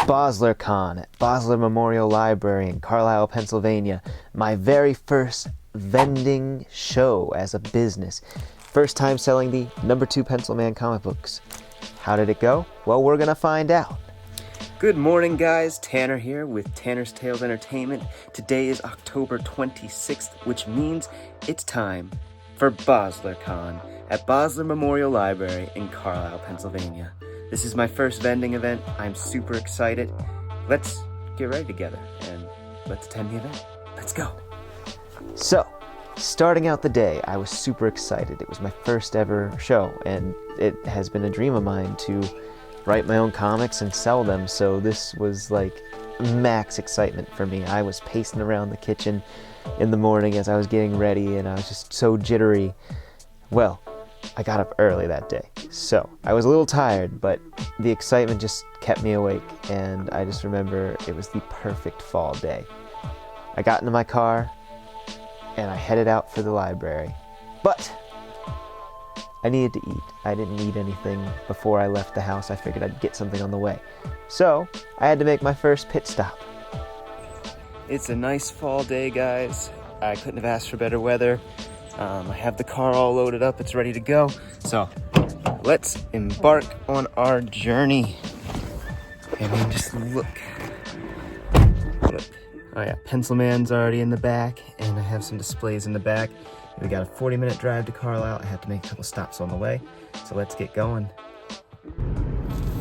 Bosler Con at Bosler Memorial Library in Carlisle, Pennsylvania. My very first vending show as a business. First time selling the #2 Pencil Man comic books. How did it go? Well, we're gonna find out. Good morning, guys. Tanner here with Tanner's Tales Entertainment. Today is October 26th, which means it's time for Bosler Con at Bosler Memorial Library in Carlisle, Pennsylvania. This is my first vending event. I'm super excited. Let's get ready together and let's attend the event. Let's go. So, starting out the day, I was super excited. It was my first ever show, and it has been a dream of mine to write my own comics and sell them, so this was like max excitement for me. I was pacing around the kitchen in the morning as I was getting ready, and I was just so jittery. Well, I got up early that day, so I was a little tired, but the excitement just kept me awake, and I just remember it was the perfect fall day. I got into my car, and I headed out for the library, but I needed to eat. I didn't eat anything before I left the house. I figured I'd get something on the way, so I had to make my first pit stop. It's a nice fall day, guys. I couldn't have asked for better weather. I have the car all loaded up, it's ready to go. So let's embark on our journey. I mean, just look. Oh yeah, Pencil Man's already in the back, and I have some displays in the back. We got a 40-minute drive to Carlisle. I have to make a couple stops on the way, so let's get going.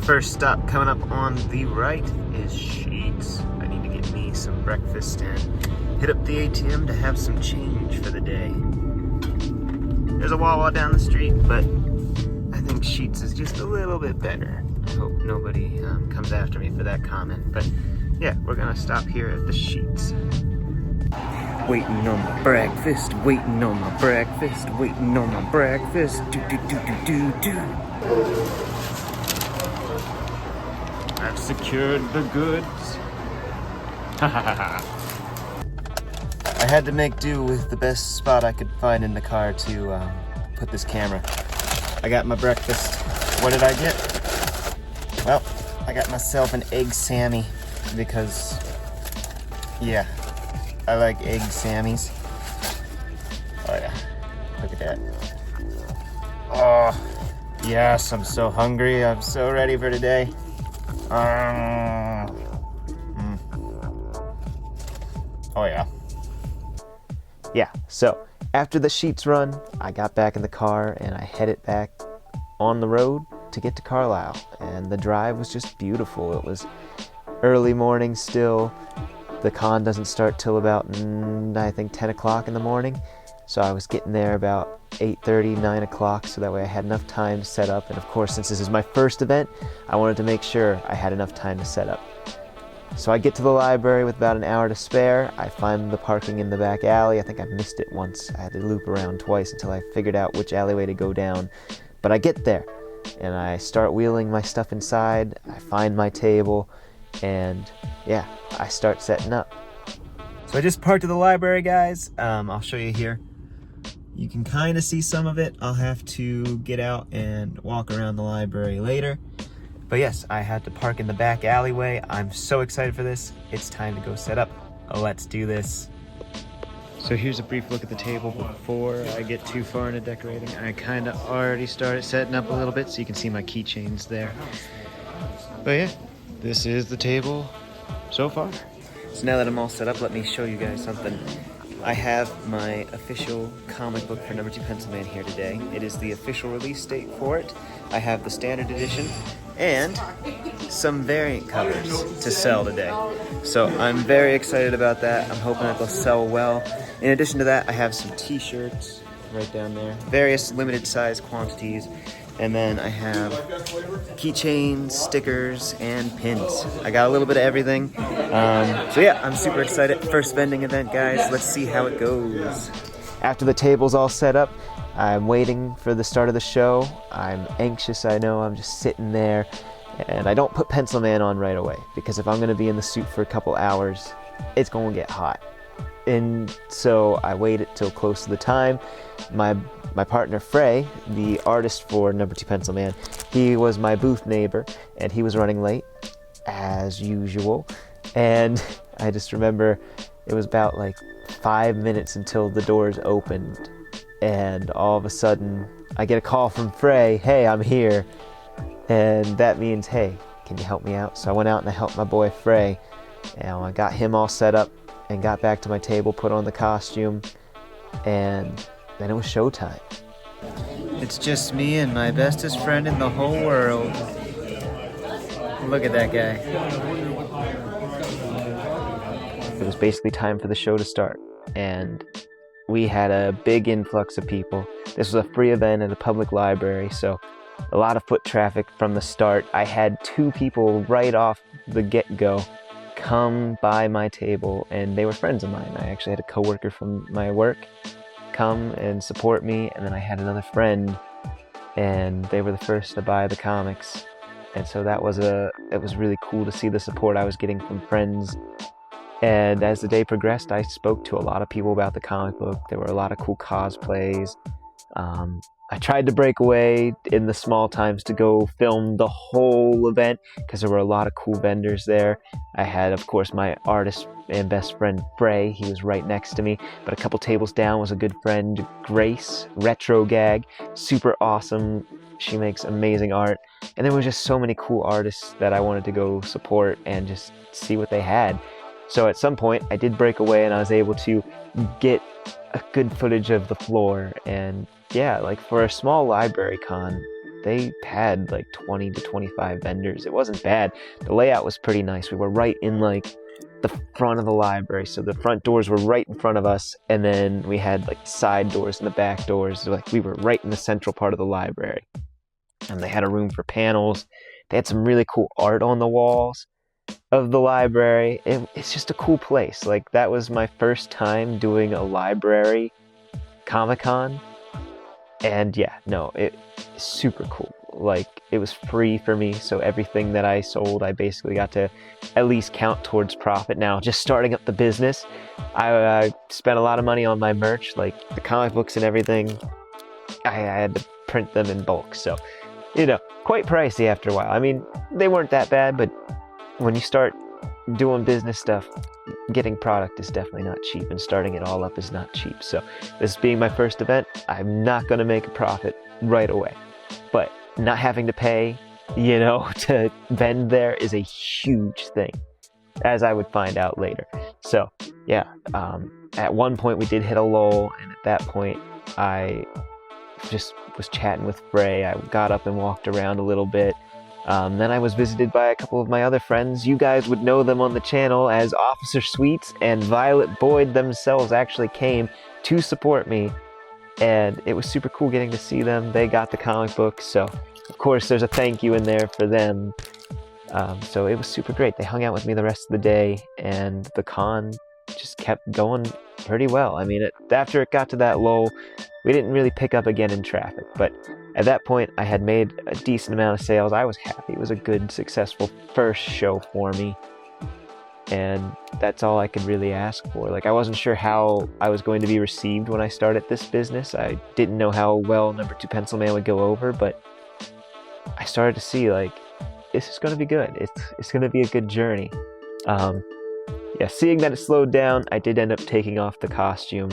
First stop coming up on the right is Sheets. I need to get me some breakfast and hit up the ATM to have some change for the day. There's a Wawa down the street, but I think Sheets is just a little bit better. I hope nobody comes after me for that comment, but yeah, we're gonna stop here at the Sheets. Waiting on my breakfast, waiting on my breakfast, waiting on my breakfast, do. I've secured the goods. Ha ha ha ha. I had to make do with the best spot I could find in the car to put this camera. I got my breakfast. What did I get? Well, I got myself an egg Sammy because, yeah, I like egg Sammys. Oh yeah, look at that. Oh, yes, I'm so hungry. I'm so ready for today. Oh yeah. Yeah, so after the Sheets run, I got back in the car and I headed back on the road to get to Carlisle. And the drive was just beautiful. It was early morning still. The con doesn't start till about, I think, 10 o'clock in the morning. So I was getting there about 8:30, 9 o'clock, so that way I had enough time to set up. And of course, since this is my first event, I wanted to make sure I had enough time to set up. So I get to the library with about an hour to spare. I find the parking in the back alley. I think I missed it once. I had to loop around twice until I figured out which alleyway to go down. But I get there, and I start wheeling my stuff inside. I find my table, and yeah, I start setting up. So I just parked at the library, guys. I'll show you here. You can kind of see some of it. I'll have to get out and walk around the library later. But yes, I had to park in the back alleyway. I'm so excited for this. It's time to go set up. Let's do this. So here's a brief look at the table before I get too far into decorating. I kind of already started setting up a little bit, so you can see my keychains there. But yeah, this is the table so far. So now that I'm all set up, let me show you guys something. I have my official comic book for #2 Pencil Man here today. It is the official release date for it. I have the standard edition and some variant covers to sell today. So I'm very excited about that. I'm hoping that they'll sell well. In addition to that, I have some t-shirts right down there, various limited size quantities. And then I have keychains, stickers, and pins. I got a little bit of everything. So yeah, I'm super excited. First vending event, guys. Let's see how it goes. After the table's all set up, I'm waiting for the start of the show. I'm anxious, I know. I'm just sitting there. And I don't put Pencil Man on right away, because if I'm going to be in the suit for a couple hours, it's going to get hot. And so I waited till close to the time. My partner Frey, the artist for #2 Pencil Man, he was my booth neighbor, and he was running late. as usual. And I just remember it was about like 5 minutes until the doors opened, and all of a sudden I get a call from Frey, hey, I'm here. And that means, hey, can you help me out? So I went out and I helped my boy Frey, and I got him all set up and got back to my table, put on the costume, and then it was showtime. It's just me and my bestest friend in the whole world. Look at that guy. It was basically time for the show to start, and we had a big influx of people. This was a free event at a public library, so a lot of foot traffic from the start. I had 2 people right off the get-go come by my table, and they were friends of mine. I actually had a coworker from my work come and support me, and then I had another friend, and they were the first to buy the comics. And so it was really cool to see the support I was getting from friends. And as the day progressed, I spoke to a lot of people about the comic book. There were a lot of cool cosplays. I tried to break away in the small times to go film the whole event because there were a lot of cool vendors there. I had, of course, my artist and best friend Frey. He was right next to me, but a couple tables down was a good friend, Grace, Retro Gag, super awesome. She makes amazing art. And there was just so many cool artists that I wanted to go support and just see what they had. So at some point I did break away and I was able to get a good footage of the floor. And yeah, like for a small library con, they had like 20 to 25 vendors. It wasn't bad. The layout was pretty nice. We were right in like the front of the library, so the front doors were right in front of us, and then we had like side doors and the back doors. Like we were right in the central part of the library, and they had a room for panels. They had some really cool art on the walls of the library. It's just a cool place. Like that was my first time doing a library Comic-Con, and yeah, no, it's super cool. Like it was free for me, so everything that I sold I basically got to at least count towards profit. Now just starting up the business, I spent a lot of money on my merch, like the comic books and everything. I had to print them in bulk, so you know, quite pricey after a while. I mean, they weren't that bad, but when you start doing business stuff, getting product is definitely not cheap, and starting it all up is not cheap. So this being my first event, I'm not going to make a profit right away, but not having to pay, you know, to vend there is a huge thing, as I would find out later. So yeah, at one point we did hit a lull, and at that point I just was chatting with Frey. I got up and walked around a little bit. Then I was visited by a couple of my other friends. You guys would know them on the channel as Officer Sweets and Violet Boyd themselves actually came to support me, and it was super cool getting to see them. They got the comic book, so of course there's a thank you in there for them. So it was super great. They hung out with me the rest of the day, and the con just kept going pretty well. I mean, after it got to that lull, we didn't really pick up again in traffic, but at that point I had made a decent amount of sales. I was happy. It was a good, successful first show for me, and that's all I could really ask for. Like, I wasn't sure how I was going to be received when I started this business. I didn't know how well number 2 Pencil Man would go over, but I started to see, like, this is going to be good. It's going to be a good journey. Yeah, seeing that it slowed down, I did end up taking off the costume,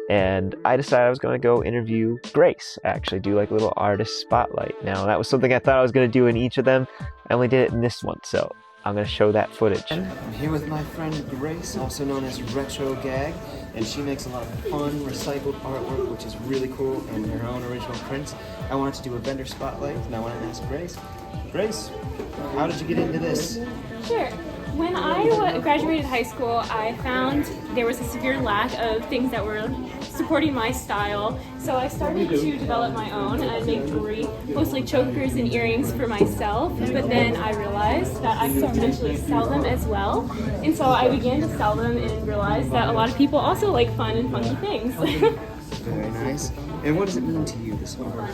and I decided I was going to go interview Grace, actually do like a little artist spotlight. Now, that was something I thought I was going to do in each of them. I only did it in this one, so I'm going to show that footage. I'm here with my friend Grace, also known as Retro Gag, and she makes a lot of fun, recycled artwork, which is really cool, and her own original prints. I wanted to do a vendor spotlight, and I want to ask Grace, how did you get into this? Sure. When I graduated high school, I found there was a severe lack of things that were supporting my style. So I started to develop my own and make jewelry, mostly chokers and earrings for myself. But then I realized that I could potentially sell them as well. And so I began to sell them and realized that a lot of people also like fun and funky things. Very nice. And what does it mean to you, this art?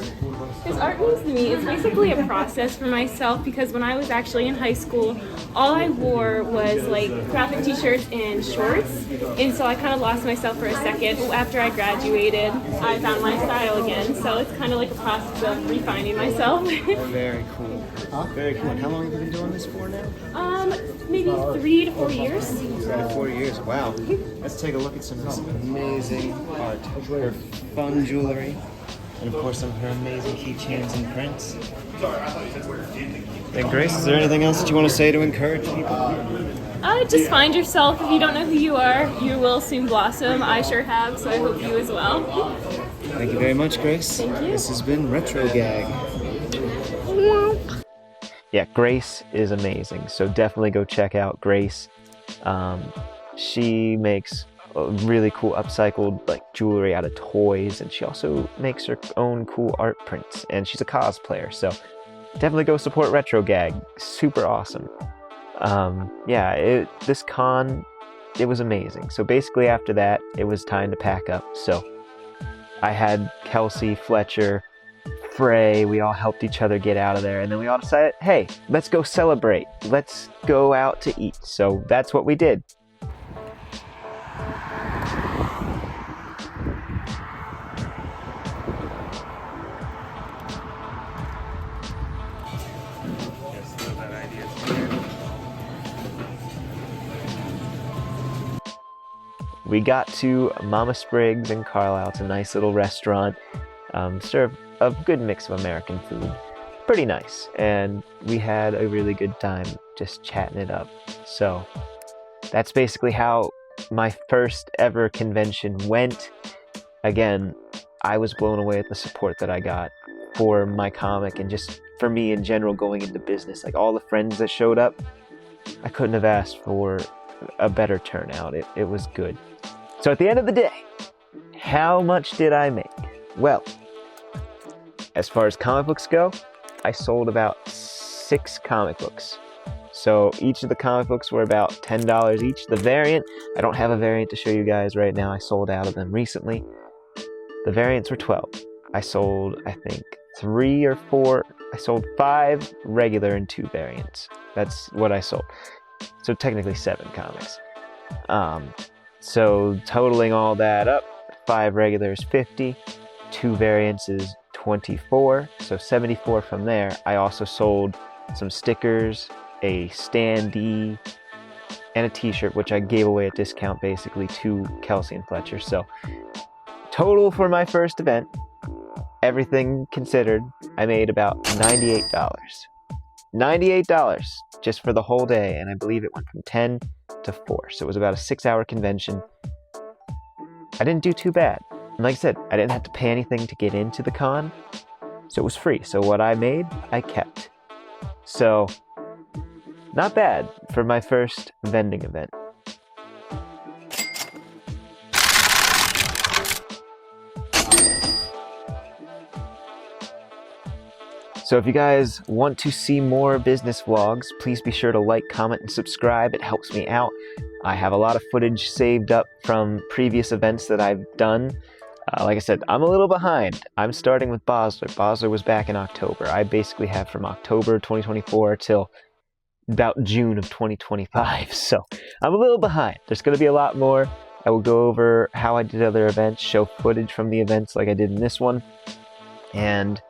This art means to me, it's basically a process for myself, because when I was actually in high school, all I wore was like graphic t-shirts and shorts, and so I kind of lost myself for a second. After I graduated, I found my style again, so it's kind of like a process of refining myself. Very cool. Very cool. And how long have you been doing this for now? Maybe 3 to 4 years. 3 to 4 years. Wow. Let's take a look at some of this amazing art. Her fun jewelry. And of course some of her amazing keychains and prints. And Grace, is there anything else that you want to say to encourage people? Just find yourself. If you don't know who you are, you will soon blossom. I sure have, so I hope you as well. Thank you very much, Grace. Thank you. This has been Retro Gag. Yeah, Grace is amazing. So definitely go check out Grace. She makes a really cool upcycled like jewelry out of toys, and she also makes her own cool art prints. And she's a cosplayer, so definitely go support Retro Gag. Super awesome. Yeah, this con, it was amazing. So basically after that, it was time to pack up. So I had Kelsey, Fletcher, Frey, we all helped each other get out of there, and then we all decided, hey, let's go celebrate. Let's go out to eat. So that's what we did. We got to Mama Spriggs in Carlisle. It's a nice little restaurant. Serve a good mix of American food. Pretty nice. And we had a really good time just chatting it up. So that's basically how my first ever convention went. Again, I was blown away at the support that I got for my comic and just for me in general going into business. Like all the friends that showed up, I couldn't have asked for a better turnout. It was good. So at the end of the day, how much did I make? Well, as far as comic books go, I sold about 6 comic books. So each of the comic books were about $10 each. The variant, I don't have a variant to show you guys right now. I sold out of them recently. The variants were $12. I sold, I think, 3 or 4. I sold 5 regular and 2 variants. That's what I sold. So technically 7 comics. So totaling all that up, 5 regulars 50, 2 variants is 24, so 74 from there. I also sold some stickers, a standee, and a t-shirt, which I gave away at discount basically to Kelsey and Fletcher. So total for my first event, everything considered, I made about $98. $98 just for the whole day, and I believe it went from 10 to 4, so it was about a 6-hour convention. I didn't do too bad. And like I said, I didn't have to pay anything to get into the con, so it was free. So what I made, I kept. So not bad for my first vending event. So if you guys want to see more business vlogs, please be sure to like, comment, and subscribe. It helps me out. I have a lot of footage saved up from previous events that I've done. Like I said, I'm a little behind. I'm starting with Bosler. Bosler was back in October. I basically have from October 2024 till about June of 2025. So I'm a little behind. There's going to be a lot more. I will go over how I did other events, show footage from the events like I did in this one. And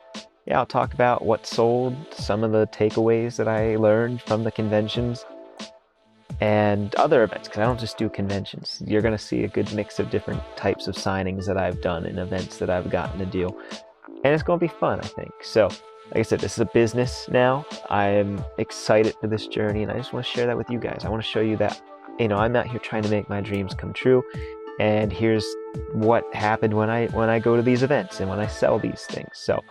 yeah, I'll talk about what sold, some of the takeaways that I learned from the conventions, and other events, because I don't just do conventions. You're going to see a good mix of different types of signings that I've done and events that I've gotten to do. And it's going to be fun, I think. So, like I said, this is a business now. I'm excited for this journey, and I just want to share that with you guys. I want to show you that, I'm out here trying to make my dreams come true. And here's what happened when I go to these events and when I sell these things. So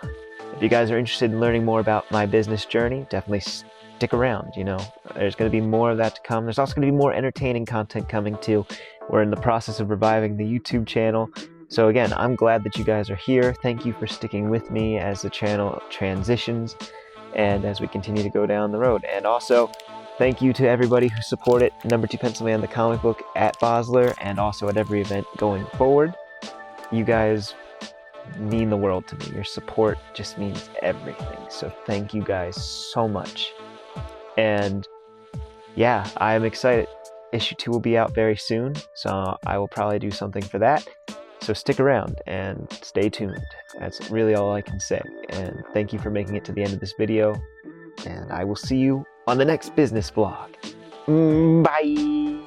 if you guys are interested in learning more about my business journey, definitely stick around. There's going to be more of that to come. There's also going to be more entertaining content coming too. We're in the process of reviving the YouTube channel. So again, I'm glad that you guys are here. Thank you for sticking with me as the channel transitions and as we continue to go down the road. And also, thank you to everybody who supported Number 2 Pencil Man, the comic book at Bosler, and also at every event going forward. You guys mean the world to me. Your support just means everything. So thank you guys so much. And yeah, I'm excited. Issue 2 will be out very soon, so I will probably do something for that. So stick around and stay tuned. That's really all I can say. And thank you for making it to the end of this video. and I will see you on the next business vlog. Bye!